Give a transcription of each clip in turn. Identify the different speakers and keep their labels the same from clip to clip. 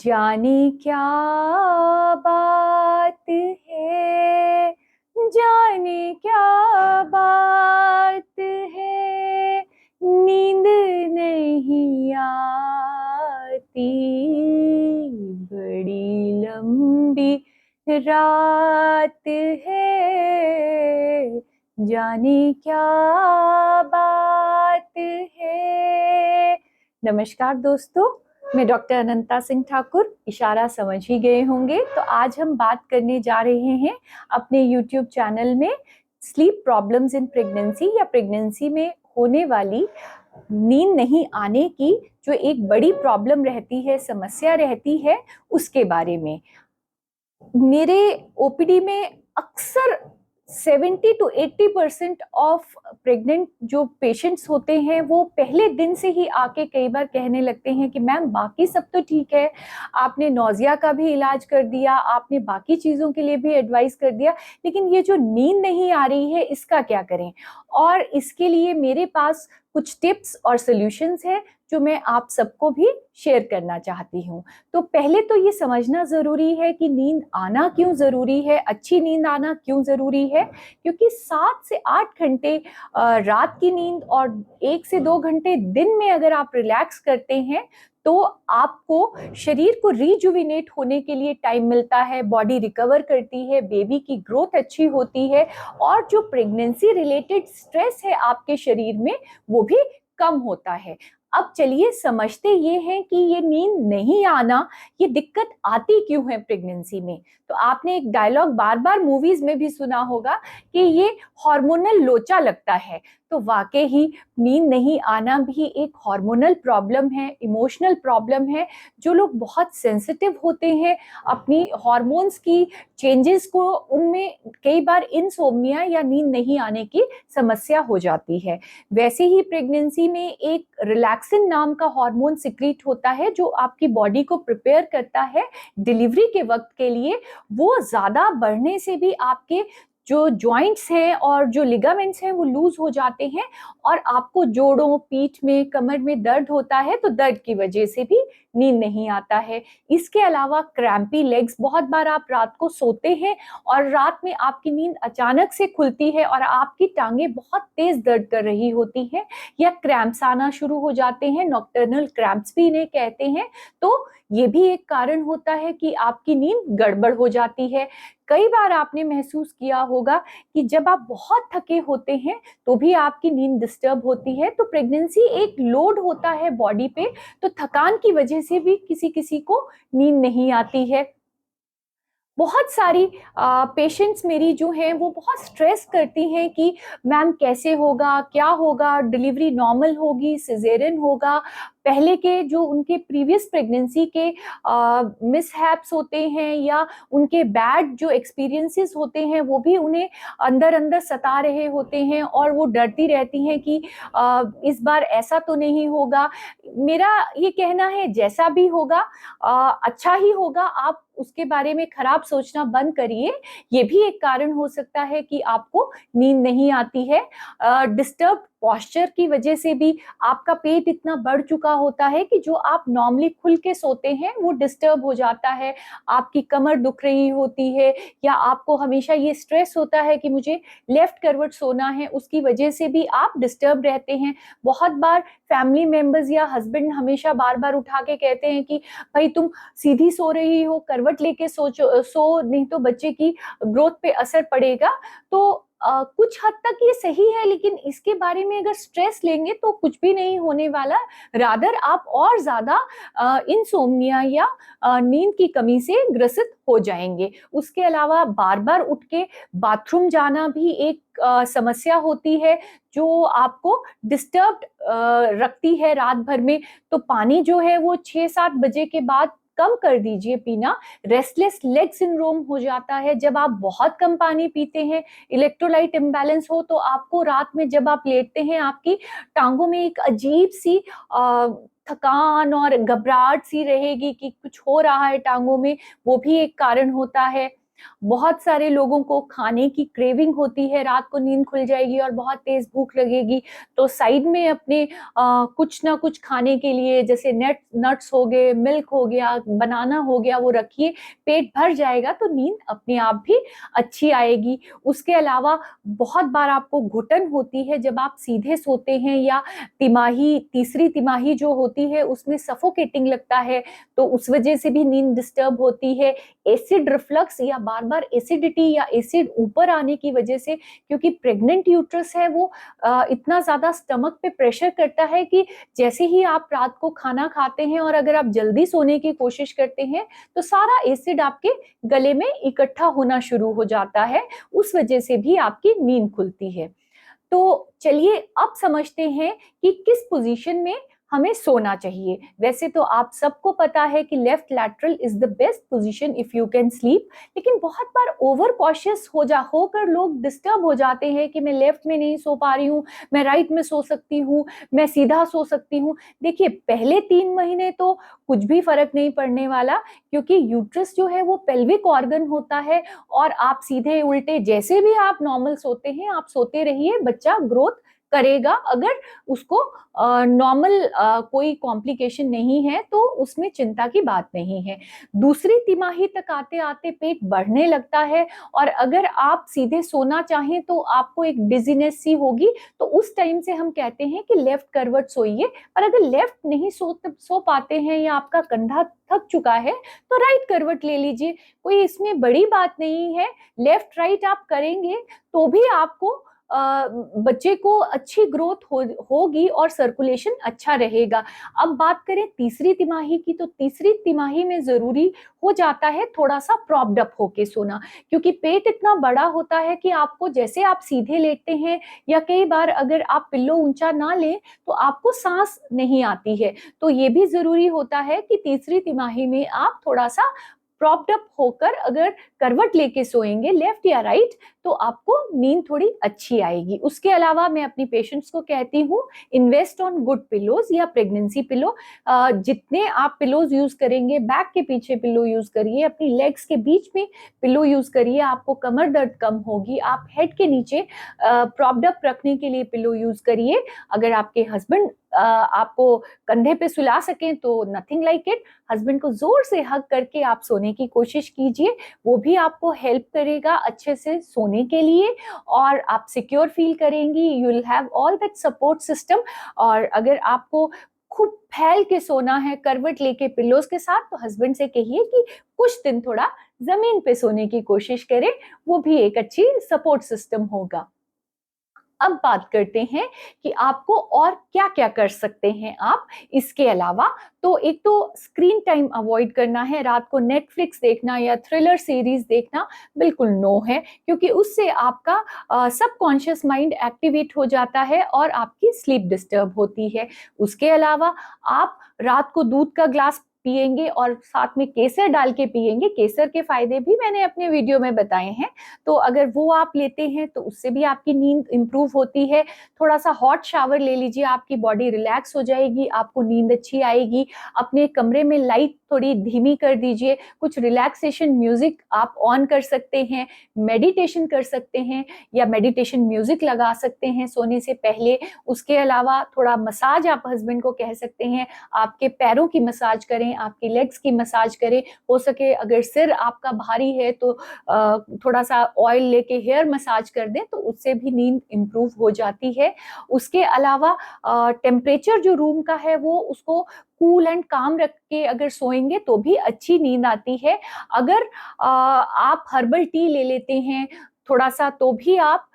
Speaker 1: जाने क्या बात है, जाने क्या बात है, नींद नहीं आती, बड़ी लंबी रात है, जाने क्या बात है। नमस्कार दोस्तों, मैं डॉक्टर अनंता सिंह ठाकुर। इशारा समझ ही गए होंगे। तो आज हम बात करने जा रहे हैं अपने YouTube चैनल में स्लीप प्रॉब्लम्स इन प्रेगनेंसी या प्रेगनेंसी में होने वाली नींद नहीं आने की जो एक बड़ी प्रॉब्लम रहती है, समस्या रहती है, उसके बारे में। मेरे ओपीडी में अक्सर 70 to 80% ऑफ प्रेग्नेंट जो पेशेंट्स होते हैं वो पहले दिन से ही आके कई बार कहने लगते हैं कि मैम बाकी सब तो ठीक है, आपने नौजिया का भी इलाज कर दिया, आपने बाकी चीज़ों के लिए भी एडवाइस कर दिया, लेकिन ये जो नींद नहीं आ रही है इसका क्या करें। और इसके लिए मेरे पास कुछ टिप्स और सॉल्यूशंस हैं जो मैं आप सबको भी शेयर करना चाहती हूँ। तो पहले तो ये समझना ज़रूरी है कि नींद आना क्यों ज़रूरी है, अच्छी नींद आना क्यों ज़रूरी है। क्योंकि 7 से 8 घंटे रात की नींद और 1 से 2 घंटे दिन में अगर आप रिलैक्स करते हैं तो आपको शरीर को रिजुविनेट होने के लिए टाइम मिलता है, बॉडी रिकवर करती है, बेबी की ग्रोथ अच्छी होती है और जो प्रेगनेंसी रिलेटेड स्ट्रेस है आपके शरीर में वो भी कम होता है। अब चलिए समझते ये हैं कि ये नींद नहीं आना, ये दिक्कत आती क्यों है प्रेगनेंसी में। तो आपने एक डायलॉग बार बार मूवीज में भी सुना होगा कि ये हार्मोनल लोचा लगता है। तो वाकई ही नींद नहीं आना भी एक हार्मोनल प्रॉब्लम है, इमोशनल प्रॉब्लम है। जो लोग बहुत सेंसिटिव होते हैं अपनी हार्मोन्स की चेंजेस को, उनमें कई बार इंसोम्निया या नींद नहीं आने की समस्या हो जाती है। वैसे ही प्रेगनेंसी में एक रिलैक्सिन नाम का हार्मोन सिक्रीट होता है जो आपकी बॉडी को प्रिपेयर करता है डिलीवरी के वक्त के लिए। वो ज्यादा बढ़ने से भी आपके जो जॉइंट्स हैं और जो लिगामेंट्स हैं वो लूज हो जाते हैं और आपको जोड़ों, पीठ में, कमर में दर्द होता है, तो दर्द की वजह से भी नींद नहीं आता है। इसके अलावा क्रैम्पी लेग्स, बहुत बार आप रात को सोते हैं और रात में आपकी नींद अचानक से खुलती है और आपकी टांगें बहुत तेज दर्द कर रही होती हैं या क्रैम्प्स आना शुरू हो जाते हैं, नॉक्टर्नल क्रैम्प्स भी इन्हें कहते हैं। तो ये भी एक कारण होता है कि आपकी नींद गड़बड़ हो जाती है। कई बार आपने महसूस किया होगा कि जब आप बहुत थके होते हैं तो भी आपकी नींद डिस्टर्ब होती है। तो प्रेगनेंसी एक लोड होता है बॉडी पे, तो थकान की वजह से भी किसी किसी को नींद नहीं आती है। बहुत सारी पेशेंट्स मेरी जो हैं वो बहुत स्ट्रेस करती हैं कि मैम कैसे होगा, क्या होगा, डिलीवरी नॉर्मल होगी, सिजेरियन होगा। पहले के जो उनके प्रीवियस प्रेगनेंसी के मिसहैप्स होते हैं या उनके बैड जो एक्सपीरियंसेस होते हैं वो भी उन्हें अंदर अंदर सता रहे होते हैं और वो डरती रहती हैं कि इस बार ऐसा तो नहीं होगा। मेरा ये कहना है जैसा भी होगा अच्छा ही होगा, आप उसके बारे में खराब सोचना बंद करिए। ये भी एक कारण हो सकता है कि आपको नींद नहीं आती है। डिस्टर्ब पॉस्चर की वजह से भी आपका पेट इतना बढ़ चुका होता है कि जो आप नॉर्मली खुल के सोते हैं वो डिस्टर्ब हो जाता है, आपकी कमर दुख रही होती है या आपको हमेशा ये स्ट्रेस होता है कि मुझे लेफ्ट करवट सोना है, उसकी वजह से भी आप डिस्टर्ब रहते हैं। बहुत बार फैमिली मेंबर्स या हस्बैंड हमेशा बार बार उठा के कहते हैं कि भाई तुम सीधी सो रही हो, करवट लेके सो नहीं तो बच्चे की ग्रोथ पे असर पड़ेगा। तो कुछ हद तक ये सही है, लेकिन इसके बारे में अगर स्ट्रेस लेंगे तो कुछ भी नहीं होने वाला। रादर आप और ज्यादा इंसोम्निया या नींद की कमी से ग्रसित हो जाएंगे। उसके अलावा बार बार उठ के बाथरूम जाना भी एक समस्या होती है जो आपको डिस्टर्ब रखती है रात भर में। तो पानी जो है वो 6-7 बजे के बाद कम कर दीजिए पीना। रेस्टलेस लेग सिंड्रोम हो जाता है जब आप बहुत कम पानी पीते हैं, इलेक्ट्रोलाइट इम्बैलेंस हो, तो आपको रात में जब आप लेटते हैं आपकी टांगों में एक अजीब सी थकान और घबराहट सी रहेगी कि कुछ हो रहा है टांगों में, वो भी एक कारण होता है। बहुत सारे लोगों को खाने की क्रेविंग होती है, रात को नींद खुल जाएगी और बहुत तेज भूख लगेगी, तो साइड में अपने कुछ ना कुछ खाने के लिए, जैसे नट्स हो गए, मिल्क हो गया, बनाना हो गया, वो रखिए। पेट भर जाएगा तो नींद अपने आप भी अच्छी आएगी। उसके अलावा बहुत बार आपको घुटन होती है जब आप सीधे सोते हैं, या तीसरी तिमाही जो होती है उसमें सफोकेटिंग लगता है, तो उस वजह से भी नींद डिस्टर्ब होती है। एसिड रिफ्लक्स या बार बार एसिडिटी या एसिड ऊपर आने की वजह से, क्योंकि प्रेग्नेंट यूट्रस है वो इतना ज्यादा स्टमक पे प्रेशर करता है कि जैसे ही आप रात को खाना खाते हैं और अगर आप जल्दी सोने की कोशिश करते हैं तो सारा एसिड आपके गले में इकट्ठा होना शुरू हो जाता है, उस वजह से भी आपकी नींद खुलती है। तो चलिए अब समझते हैं कि किस पोजीशन में हमें सोना चाहिए। वैसे तो आप सबको पता है कि left lateral is the best position if you can sleep, लेकिन बहुत बार ओवर कॉशियस होकर लोग डिस्टर्ब हो जाते हैं कि मैं लेफ्ट में नहीं सो पा रही हूँ, मैं राइट में सो सकती हूँ, मैं सीधा सो सकती हूँ। देखिए, पहले 3 महीने तो कुछ भी फर्क नहीं पड़ने वाला, क्योंकि यूट्रस जो है वो पेल्विक ऑर्गन होता है, और आप सीधे उल्टे जैसे भी आप नॉर्मल सोते हैं आप सोते रहिए, बच्चा ग्रोथ करेगा। अगर उसको नॉर्मल कोई कॉम्प्लिकेशन नहीं है तो उसमें चिंता की बात नहीं है। दूसरी तिमाही तक आते आते पेट बढ़ने लगता है, और अगर आप सीधे सोना चाहें तो आपको एक डिजीनेस सी होगी, तो उस टाइम से हम कहते हैं कि लेफ्ट करवट सोइए। और अगर लेफ्ट नहीं सो पाते हैं या आपका कंधा थक चुका है तो राइट करवट ले लीजिए, कोई इसमें बड़ी बात नहीं है। लेफ्ट राइट आप करेंगे तो भी आपको बच्चे को अच्छी ग्रोथ होगी और सर्कुलेशन अच्छा रहेगा। अब बात करें तीसरी तिमाही की, तो तीसरी तिमाही में जरूरी हो जाता है थोड़ा सा प्रॉप्ड अप होके सोना, क्योंकि पेट इतना बड़ा होता है कि आपको, जैसे आप सीधे लेटते हैं या कई बार अगर आप पिल्लो ऊंचा ना लें तो आपको सांस नहीं आती है। तो ये भी जरूरी होता है कि तीसरी तिमाही में आप थोड़ा सा प्रॉप्ड अप होकर अगर करवट लेके सोएंगे लेफ्ट या राइट तो आपको नींद थोड़ी अच्छी आएगी। उसके अलावा मैं अपनी पेशेंट्स को कहती हूँ, इन्वेस्ट ऑन गुड पिलोज या प्रेगनेंसी पिलो। जितने आप पिलोज यूज करेंगे, बैक के पीछे पिलो यूज करिए, अपनी लेग्स के बीच में पिलो यूज करिए, आपको कमर दर्द कम होगी। आप हेड के नीचे प्रॉप्ड अप रखने के लिए पिलो यूज करिए। अगर आपके हस्बैंड आपको कंधे पे सुला सकें तो नथिंग लाइक इट, हस्बैंड को जोर से हग करके आप सोने की कोशिश कीजिए, वो भी आपको हेल्प करेगा अच्छे से सोने के लिए, और आप सिक्योर फील करेंगी। You will have all that support system. और अगर आपको खूब फैल के सोना है करवट लेके पिलोज के साथ, तो हस्बैंड से कहिए कि कुछ दिन थोड़ा जमीन पे सोने की कोशिश करें, वो भी एक अच्छी सपोर्ट सिस्टम होगा। अब बात करते हैं कि आपको और क्या क्या कर सकते हैं आप इसके अलावा। तो एक तो स्क्रीन टाइम अवॉइड करना है, रात को नेटफ्लिक्स देखना या थ्रिलर सीरीज देखना बिल्कुल नो है, क्योंकि उससे आपका सबकॉन्शियस माइंड एक्टिवेट हो जाता है और आपकी स्लीप डिस्टर्ब होती है। उसके अलावा आप रात को दूध का ग्लास पिएंगे और साथ में केसर डाल के पिएंगे, केसर के फायदे भी मैंने अपने वीडियो में बताए हैं, तो अगर वो आप लेते हैं तो उससे भी आपकी नींद इंप्रूव होती है। थोड़ा सा हॉट शावर ले लीजिए, आपकी बॉडी रिलैक्स हो जाएगी, आपको नींद अच्छी आएगी। अपने कमरे में लाइट थोड़ी धीमी कर दीजिए, कुछ रिलैक्सेशन म्यूजिक आप ऑन कर सकते हैं, मेडिटेशन कर सकते हैं या मेडिटेशन म्यूजिक लगा सकते हैं सोने से पहले। उसके अलावा थोड़ा मसाज आप हस्बैंड को कह सकते हैं, आपके पैरों की मसाज करें, आपकी लेग्स की मसाज करें। हो सके अगर सिर आपका भारी है तो थोड़ा सा ऑयल लेके हेयर मसाज कर दें, तो उससे भी नींद इंप्रूव हो जाती है। उसके अलावा टेम्परेचर जो रूम का है वो उसको कूल एंड काम रख के अगर सोएंगे तो भी अच्छी नींद आती है। अगर आप हर्बल टी ले लेते हैं थोड़ा सा तो भी आप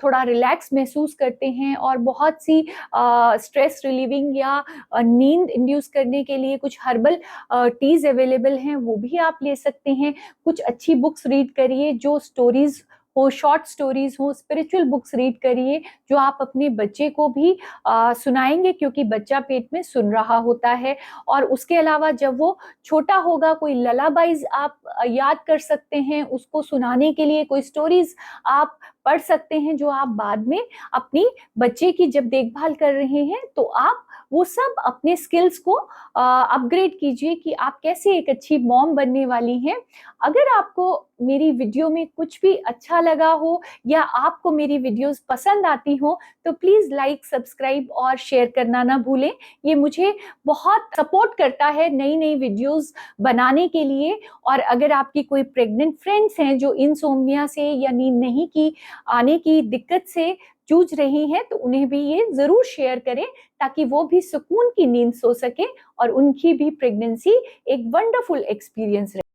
Speaker 1: थोड़ा रिलैक्स महसूस करते हैं, और बहुत सी स्ट्रेस रिलीविंग या नींद इंड्यूस करने के लिए कुछ हर्बल टीज अवेलेबल हैं, वो भी आप ले सकते हैं। कुछ अच्छी बुक्स रीड करिए, जो स्टोरीज हो, शॉर्ट स्टोरीज हो, स्पिरिचुअल बुक्स रीड करिए जो आप अपने बच्चे को भी सुनाएंगे, क्योंकि बच्चा पेट में सुन रहा होता है। और उसके अलावा जब वो छोटा होगा कोई ललाबाइज आप याद कर सकते हैं, उसको सुनाने के लिए कोई स्टोरीज आप पढ़ सकते हैं जो आप बाद में अपनी बच्चे की जब देखभाल कर रहे हैं तो आप वो सब अपने स्किल्स को अपग्रेड कीजिए कि आप कैसे एक अच्छी मॉम बनने वाली हैं। अगर आपको मेरी वीडियो में कुछ भी अच्छा लगा हो या आपको मेरी वीडियोस पसंद आती हो तो प्लीज़ लाइक, सब्सक्राइब और शेयर करना ना भूलें। ये मुझे बहुत सपोर्ट करता है नई नई वीडियोस बनाने के लिए। और अगर आपकी कोई प्रेग्नेंट फ्रेंड्स हैं जो इंसोम्निया से या नींद नहीं की आने की दिक्कत से जूझ रही हैं तो उन्हें भी ये ज़रूर शेयर करें ताकि वो भी सुकून की नींद सो सके और उनकी भी प्रेगनेंसी एक वंडरफुल एक्सपीरियंस रहे।